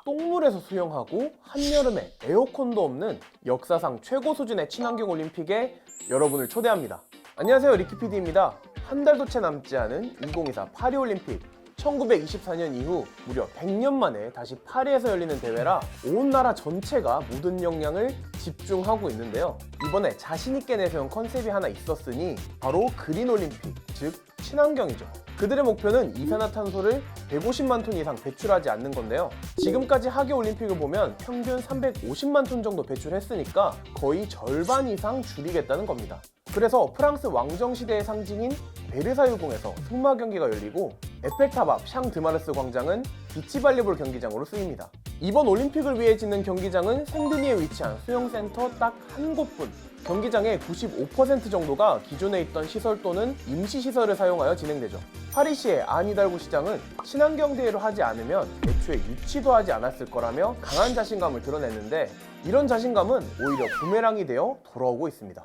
똥물에서 수영하고 한여름에 에어컨도 없는 역사상 최고 수준의 친환경 올림픽에 여러분을 초대합니다. 안녕하세요, 리키PD입니다. 한 달도 채 남지 않은 2024 파리올림픽. 1924년 이후 무려 100년 만에 다시 파리에서 열리는 대회라 온 나라 전체가 모든 역량을 집중하고 있는데요. 이번에 자신있게 내세운 컨셉이 하나 있었으니 바로 그린올림픽, 즉 친환경이죠. 그들의 목표는 이산화탄소를 150만 톤 이상 배출하지 않는 건데요. 지금까지 하계올림픽을 보면 평균 350만 톤 정도 배출했으니까 거의 절반 이상 줄이겠다는 겁니다. 그래서 프랑스 왕정시대의 상징인 베르사유궁에서 승마 경기가 열리고 에펠탑 앞 샹드마르스 광장은 비치발리볼 경기장으로 쓰입니다. 이번 올림픽을 위해 짓는 경기장은 생드니에 위치한 수영센터 딱 한 곳뿐. 경기장의 95% 정도가 기존에 있던 시설 또는 임시시설을 사용하여 진행되죠. 파리시의 아니달고 시장은 친환경 대회를 하지 않으면 애초에 유치도 하지 않았을 거라며 강한 자신감을 드러냈는데, 이런 자신감은 오히려 부메랑이 되어 돌아오고 있습니다.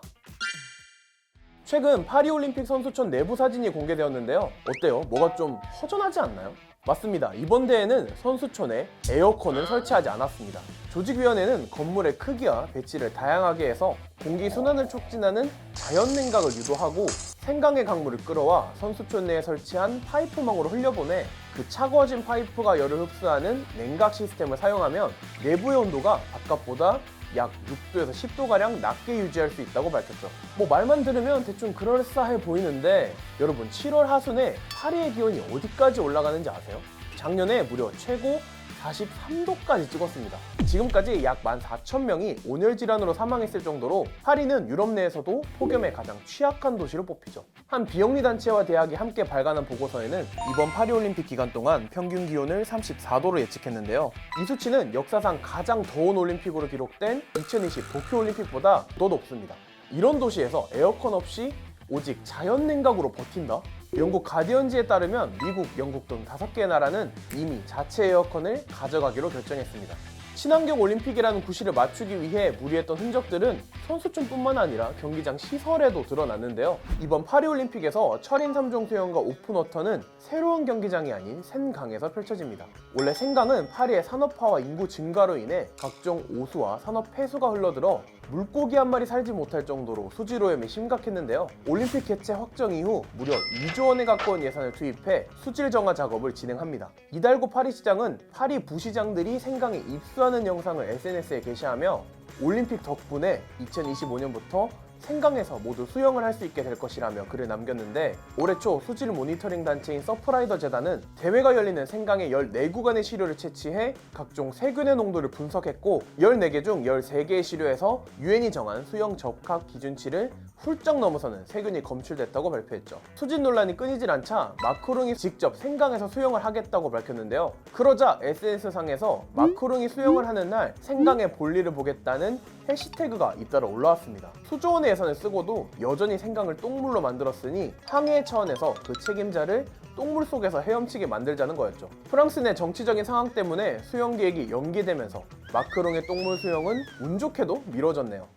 최근 파리올림픽 선수촌 내부 사진이 공개되었는데요. 어때요? 뭐가 좀 허전하지 않나요? 맞습니다. 이번 대회는 선수촌에 에어컨을 설치하지 않았습니다. 조직위원회는 건물의 크기와 배치를 다양하게 해서 공기 순환을 촉진하는 자연 냉각을 유도하고 생강의 강물을 끌어와 선수촌 내에 설치한 파이프망으로 흘려보내 그 차가워진 파이프가 열을 흡수하는 냉각 시스템을 사용하면 내부의 온도가 바깥보다 약 6도에서 10도가량 낮게 유지할 수 있다고 밝혔죠. 말만 들으면 대충 그럴싸해 보이는데, 여러분 7월 하순에 파리의 기온이 어디까지 올라가는지 아세요? 작년에 무려 최고 43도까지 찍었습니다. 지금까지 약 14,000명이 온열 질환으로 사망했을 정도로 파리는 유럽 내에서도 폭염에 가장 취약한 도시로 뽑히죠. 한 비영리 단체와 대학이 함께 발간한 보고서에는 이번 파리올림픽 기간 동안 평균 기온을 34도로 예측했는데요. 이 수치는 역사상 가장 더운 올림픽으로 기록된 2020 도쿄올림픽보다 더 높습니다. 이런 도시에서 에어컨 없이 오직 자연 냉각으로 버틴다? 영국 가디언지에 따르면 미국, 영국 등 5개의 나라는 이미 자체 에어컨을 가져가기로 결정했습니다. 친환경 올림픽이라는 구실을 맞추기 위해 무리했던 흔적들은 선수촌뿐만 아니라 경기장 시설에도 드러났는데요. 이번 파리올림픽에서 철인 3종 수영과 오픈워터는 새로운 경기장이 아닌 센강에서 펼쳐집니다. 원래 센강은 파리의 산업화와 인구 증가로 인해 각종 오수와 산업 폐수가 흘러들어 물고기 한 마리 살지 못할 정도로 수질 오염이 심각했는데요. 올림픽 개최 확정 이후 무려 2조 원에 가까운 예산을 투입해 수질 정화 작업을 진행합니다. 이달고 파리시장은 파리 부시장들이 생강에 입수하는 영상을 SNS에 게시하며 올림픽 덕분에 2025년부터 생강에서 모두 수영을 할 수 있게 될 것이라며 글을 남겼는데, 올해 초 수질 모니터링 단체인 서프라이더 재단은 대회가 열리는 생강의 14구간의 시료를 채취해 각종 세균의 농도를 분석했고 14개 중 13개의 시료에서 유엔이 정한 수영 적합 기준치를 훌쩍 넘어서는 세균이 검출됐다고 발표했죠. 수질 논란이 끊이질 않자 마크롱이 직접 생강에서 수영을 하겠다고 밝혔는데요. 그러자 SNS상에서 마크롱이 수영을 하는 날 생강의 볼일을 보겠다는 해시태그가 잇따라 올라왔습니다. 수조 원의 예산을 쓰고도 여전히 생강을 똥물로 만들었으니 항해 차원에서 그 책임자를 똥물 속에서 헤엄치게 만들자는 거였죠. 프랑스 내 정치적인 상황 때문에 수영 계획이 연기되면서 마크롱의 똥물 수영은 운 좋게도 미뤄졌네요.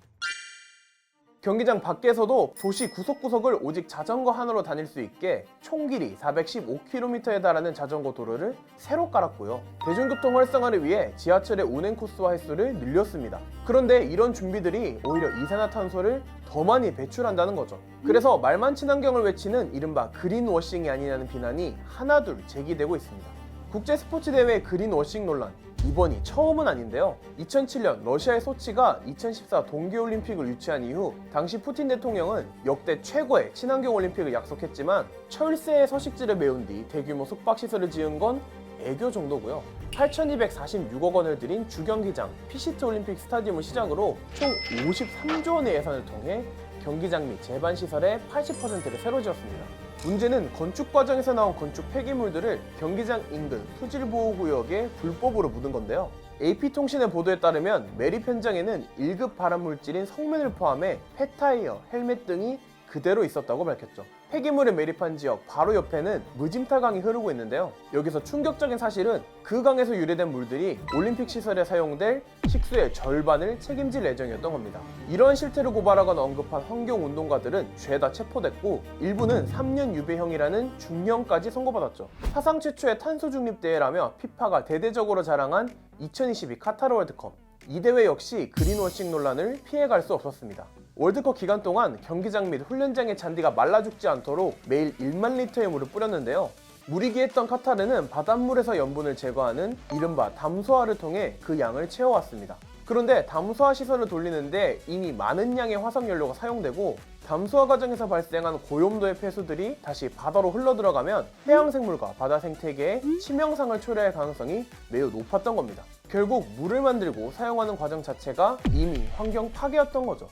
경기장 밖에서도 도시 구석구석을 오직 자전거 하나로 다닐 수 있게 총 길이 415km에 달하는 자전거 도로를 새로 깔았고요. 대중교통 활성화를 위해 지하철의 운행 코스와 횟수를 늘렸습니다. 그런데 이런 준비들이 오히려 이산화탄소를 더 많이 배출한다는 거죠. 그래서 말만 친환경을 외치는 이른바 그린워싱이 아니냐는 비난이 하나둘 제기되고 있습니다. 국제 스포츠 대회 그린워싱 논란, 이번이 처음은 아닌데요. 2007년 러시아의 소치가 2014 동계올림픽을 유치한 이후 당시 푸틴 대통령은 역대 최고의 친환경 올림픽을 약속했지만 철새의 서식지를 메운 뒤 대규모 숙박시설을 지은 건 애교 정도고요. 8,246억 원을 들인 주경기장 피시트 올림픽 스타디움을 시작으로 총 53조 원의 예산을 통해 경기장 및 제반시설의 80%를 새로 지었습니다. 문제는 건축 과정에서 나온 건축 폐기물들을 경기장 인근 수질보호구역에 불법으로 묻은 건데요. AP통신의 보도에 따르면 매립 현장에는 1급 발암물질인 석면을 포함해 폐타이어, 헬멧 등이 그대로 있었다고 밝혔죠. 폐기물에 매립한 지역 바로 옆에는 무짐타 강이 흐르고 있는데요. 여기서 충격적인 사실은 그 강에서 유래된 물들이 올림픽 시설에 사용될 식수의 절반을 책임질 예정이었던 겁니다. 이런 실태를 고발하거나 언급한 환경운동가들은 죄다 체포됐고 일부는 3년 유배형이라는 중형까지 선고받았죠. 사상 최초의 탄소 중립 대회라며 피파가 대대적으로 자랑한 2022 카타르 월드컵. 이 대회 역시 그린워싱 논란을 피해갈 수 없었습니다. 월드컵 기간 동안 경기장 및 훈련장의 잔디가 말라 죽지 않도록 매일 1만 리터의 물을 뿌렸는데요. 물이 귀했던 카타르는 바닷물에서 염분을 제거하는 이른바 담소화를 통해 그 양을 채워왔습니다. 그런데 담소화 시설을 돌리는데 이미 많은 양의 화석연료가 사용되고 담소화 과정에서 발생한 고염도의 폐수들이 다시 바다로 흘러들어가면 해양생물과 바다 생태계에 치명상을 초래할 가능성이 매우 높았던 겁니다. 결국 물을 만들고 사용하는 과정 자체가 이미 환경 파괴였던 거죠.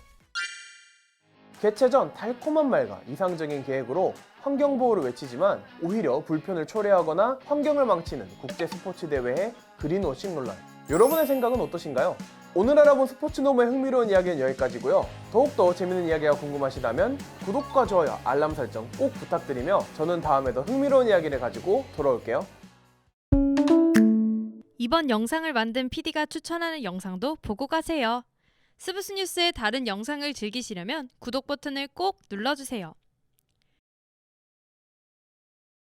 개최 전 달콤한 말과 이상적인 계획으로 환경보호를 외치지만 오히려 불편을 초래하거나 환경을 망치는 국제 스포츠 대회의 그린워싱 논란. 여러분의 생각은 어떠신가요? 오늘 알아본 스포츠 노무의 흥미로운 이야기는 여기까지고요. 더욱더 재밌는 이야기가 궁금하시다면 구독과 좋아요, 알람 설정 꼭 부탁드리며 저는 다음에 더 흥미로운 이야기를 가지고 돌아올게요. 이번 영상을 만든 PD가 추천하는 영상도 보고 가세요. 스브스 뉴스의 다른 영상을 즐기시려면 구독 버튼을 꼭 눌러주세요.